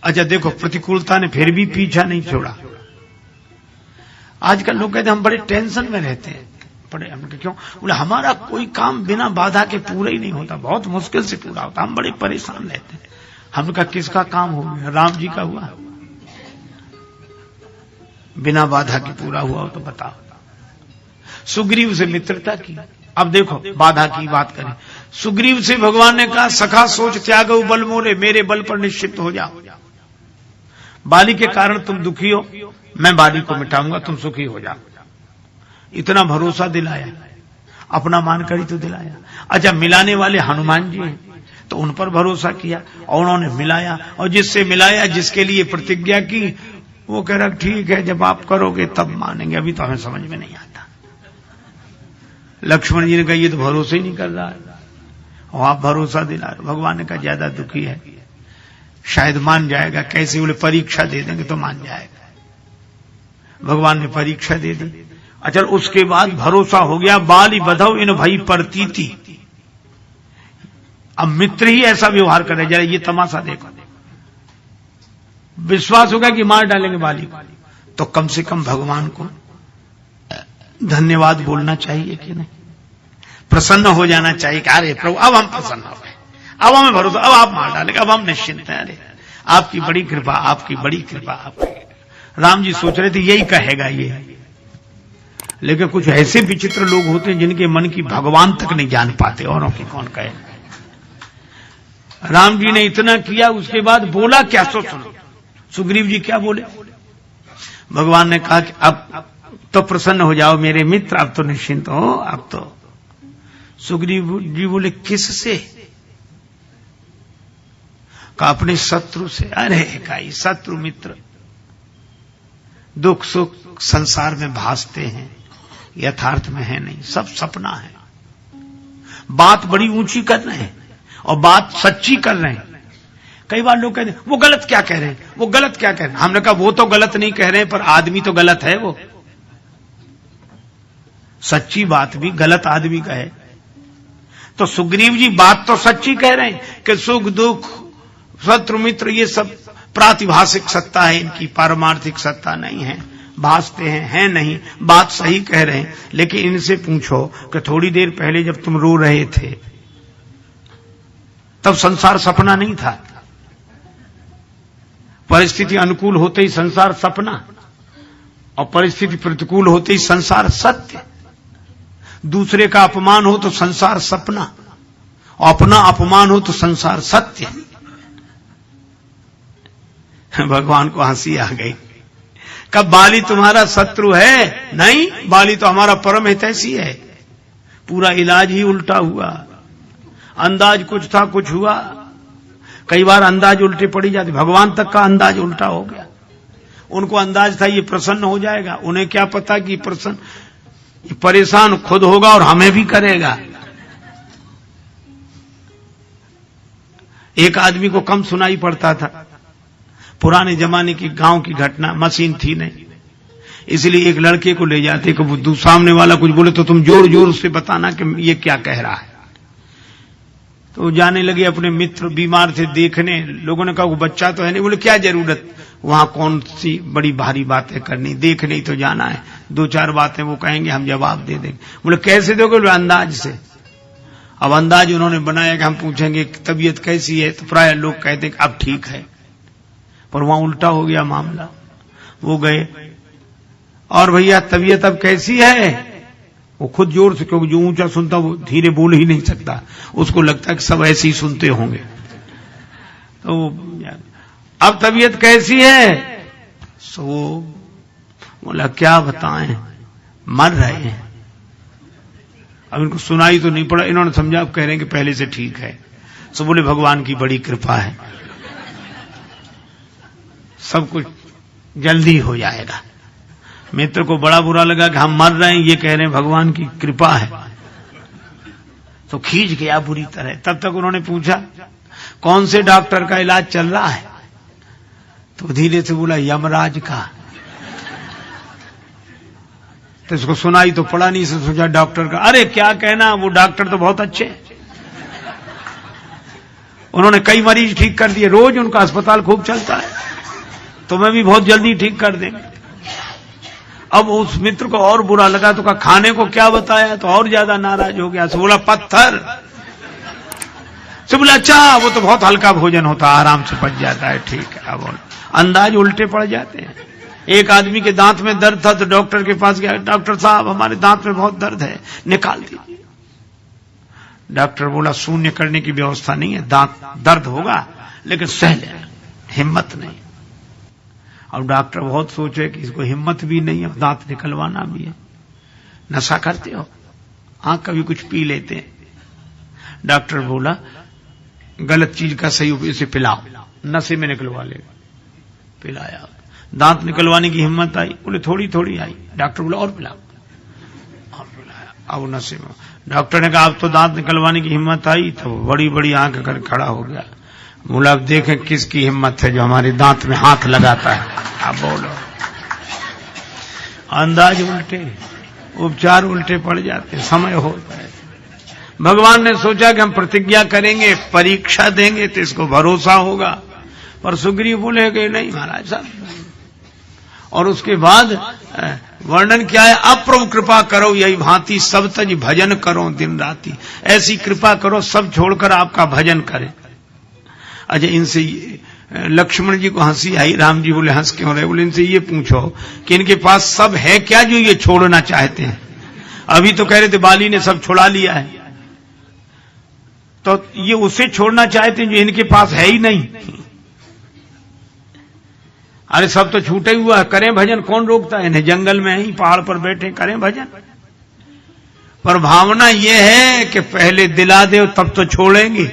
अच्छा देखो, प्रतिकूलता ने फिर भी पीछा नहीं छोड़ा। आजकल लोग कहते हैं हम बड़े टेंशन में रहते हैं, बड़े, हमने क्यों? बोले हमारा कोई काम बिना बाधा के पूरा ही नहीं होता, बहुत मुश्किल से पूरा होता, हम बड़े परेशान रहते हैं। हमने कहा किसका काम हो गया? राम जी का हुआ, बिना बाधा के पूरा हुआ हो तो बताओ। सुग्रीव से मित्रता की। अब देखो बाधा की बात करें, सुग्रीव से भगवान ने कहा सखा सोच त्यागो बल मोरे, मेरे बल पर निश्चित हो जाओ। बाली के कारण तुम दुखी हो, मैं बाली को मिटाऊंगा, तुम सुखी हो जाओ। इतना भरोसा दिलाया, अपना मानकर ही तो दिलाया। अच्छा मिलाने वाले हनुमान जी हैं, तो उन पर भरोसा किया और उन्होंने मिलाया, और जिससे मिलाया, जिसके लिए प्रतिज्ञा की, वो कह रहा ठीक है जब आप करोगे तब मानेंगे, अभी तो हमें समझ में नहीं आता। लक्ष्मण जी ने कहा ये तो भरोसा ही नहीं कर रहा है, और आप भरोसा दिला रहे। भगवान ने कहा ज्यादा दुखी है, शायद मान जाएगा। कैसे? बोले परीक्षा दे देंगे तो मान जाएगा। भगवान ने परीक्षा दे दी। अच्छा उसके बाद भरोसा हो गया, बाली बधव इन भई परतीति। अब मित्र ही ऐसा व्यवहार करे, जरा ये तमाशा देखो। विश्वास होगा कि मार डालेंगे बाली को, तो कम से कम भगवान को धन्यवाद बोलना चाहिए कि नहीं? प्रसन्न हो जाना चाहिए कि अरे प्रभु अब हम प्रसन्न हो गए, अब हमें भरोसा, अब आप मार डालेंगे, अब हम निश्चिंत हैं। अरे आपकी बड़ी कृपा, आपकी बड़ी कृपा, आपकी। राम जी सोच रहे थे यही कहेगा ये, लेकिन कुछ ऐसे विचित्र लोग होते हैं जिनके मन की भगवान तक नहीं जान पाते, औरों की कौन कहे। राम जी ने इतना किया, उसके बाद बोला क्या? सो सुनो सुग्रीव जी क्या बोले। भगवान ने कहा कि अब तो प्रसन्न हो जाओ मेरे मित्र, अब तो निश्चिंत हो। अब तो सुग्रीव जी बोले किससे? कहा अपने शत्रु से। अरे काई शत्रु मित्र, दुख सुख संसार में भासते हैं, यथार्थ में है नहीं, सब सपना है। बात बड़ी ऊंची कर रहे हैं और बात सच्ची कर रहे हैं। कई बार लोग कहते हैं वो गलत क्या कह रहे हैं, वो गलत क्या कह रहे हैं। हमने कहा वो तो गलत नहीं कह रहे हैं, पर आदमी तो गलत है। वो सच्ची बात भी गलत आदमी का है। तो सुग्रीव जी बात तो सच्ची कह रहे हैं कि सुख दुख शत्रु मित्र ये सब प्रातिभाषिक सत्ता है, इनकी पारमार्थिक सत्ता नहीं है, भासते हैं नहीं, बात सही कह रहे हैं। लेकिन इनसे पूछो कि थोड़ी देर पहले जब तुम रो रहे थे तब संसार सपना नहीं था? परिस्थिति अनुकूल होते ही संसार सपना, और परिस्थिति प्रतिकूल होते ही संसार सत्य। दूसरे का अपमान हो तो संसार सपना, और अपना अपमान हो तो संसार सत्य। भगवान को हंसी आ गई। कब बाली तुम्हारा शत्रु है? नहीं, बाली तो हमारा परम हितैषी है। पूरा इलाज ही उल्टा हुआ। अंदाज कुछ था, कुछ हुआ। कई बार अंदाज उल्टे पड़ी जाती, भगवान तक का अंदाज उल्टा हो गया। उनको अंदाज था ये प्रसन्न हो जाएगा, उन्हें क्या पता कि प्रसन्न परेशान खुद होगा और हमें भी करेगा। एक आदमी को कम सुनाई पड़ता था। पुराने जमाने की गांव की घटना, मशीन थी नहीं, इसलिए एक लड़के को ले जाते कि वो सामने वाला कुछ बोले तो तुम जोर जोर से बताना कि ये क्या कह रहा है। तो जाने लगे अपने मित्र बीमार थे देखने। लोगों ने कहा वो बच्चा तो है नहीं। बोले क्या जरूरत, वहां कौन सी बड़ी भारी बातें करनी, देखने ही तो जाना है। दो चार बातें वो कहेंगे, हम जवाब दे देंगे। बोले कैसे दोगे? बोले अंदाज से। अब अंदाज उन्होंने बनाया कि हम पूछेंगे तबीयत कैसी है, तो प्राय लोग कहते कि अब ठीक है। पर वहां उल्टा हो गया मामला। वो गए और भैया तबीयत अब कैसी है? वो खुद जोर से, क्योंकि जो ऊंचा सुनता वो धीरे बोल ही नहीं सकता, उसको लगता है कि सब ऐसे ही सुनते होंगे। तो अब तबीयत कैसी है? सो बोला क्या बताएं, मर रहे हैं। अब इनको सुनाई तो नहीं पड़ा, इन्होंने समझा अब कह रहे हैं कि पहले से ठीक है। सो बोले भगवान की बड़ी कृपा है, सब कुछ जल्दी हो जाएगा। मित्र को बड़ा बुरा लगा कि हम मर रहे हैं, ये कह रहे हैं भगवान की कृपा है। तो खींच गया बुरी तरह। तब तक उन्होंने पूछा कौन से डॉक्टर का इलाज चल रहा है? तो धीरे से बोला यमराज का। तो इसको सुनाई तो पड़ा नहीं, से सोचा डॉक्टर का। अरे क्या कहना, वो डॉक्टर तो बहुत अच्छे। उन्होंने कई मरीज ठीक कर दिए, रोज उनका अस्पताल खूब चलता है, तुम्हें भी बहुत जल्दी ठीक कर देंगे। अब उस मित्र को और बुरा लगा, तो कहा खाने को क्या बताया, तो और ज्यादा नाराज हो गया। तो बोला पत्थर। तो बोला अच्छा वो तो बहुत हल्का भोजन होता, आराम से पच जाता है, ठीक है। अब अंदाज उल्टे पड़ जाते हैं। एक आदमी के दांत में दर्द था तो डॉक्टर के पास गया, डॉक्टर साहब हमारे दांत में बहुत दर्द है, निकाल दीजिए। डॉक्टर बोला शून्य करने की व्यवस्था नहीं है, दांत दर्द होगा लेकिन सह लेना, हिम्मत नहीं। अब डॉक्टर बहुत सोचे कि इसको हिम्मत भी नहीं है, दांत निकलवाना भी है। नशा करते हो? हाँ कभी कुछ पी लेते हैं। डॉक्टर बोला गलत चीज का सही इसे पिलाओ, नशे में निकलवा लेगा। पिलाया, दांत निकलवाने की हिम्मत आई, बोले थोड़ी थोड़ी आई। डॉक्टर बोला और पिलाओ, और पिलाया। अब नशे में डॉक्टर ने कहा अब तो दांत निकलवाने की हिम्मत आई, तो बड़ी बड़ी आंख कर खड़ा हो गया। बोला अब देखें किसकी हिम्मत है जो हमारे दांत में हाथ लगाता है। अब बोलो, अंदाज उल्टे, उपचार उल्टे पड़ जाते, समय होता है। भगवान ने सोचा कि हम प्रतिज्ञा करेंगे, परीक्षा देंगे तो इसको भरोसा होगा, पर सुग्रीव बोले कि नहीं महाराज साहब। और उसके बाद वर्णन क्या है, अप्रभु कृपा करो यही भांति सब तज भजन करो दिन राति। ऐसी कृपा करो सब छोड़कर आपका भजन करें। अच्छा इनसे लक्ष्मण जी को हंसी आई, राम जी बोले हंस क्यों रहे, बोले इनसे ये पूछो कि इनके पास सब है क्या जो ये छोड़ना चाहते हैं। अभी तो कह रहे थे बाली ने सब छुड़ा लिया है, तो ये उसे छोड़ना चाहते हैं जो इनके पास है ही नहीं। अरे सब तो छूटे हुआ है, करें भजन, कौन रोकता है इन्हें, जंगल में ही पहाड़ पर बैठे करें भजन। पर भावना ये है कि पहले दिला दे तब तो छोड़ेंगे,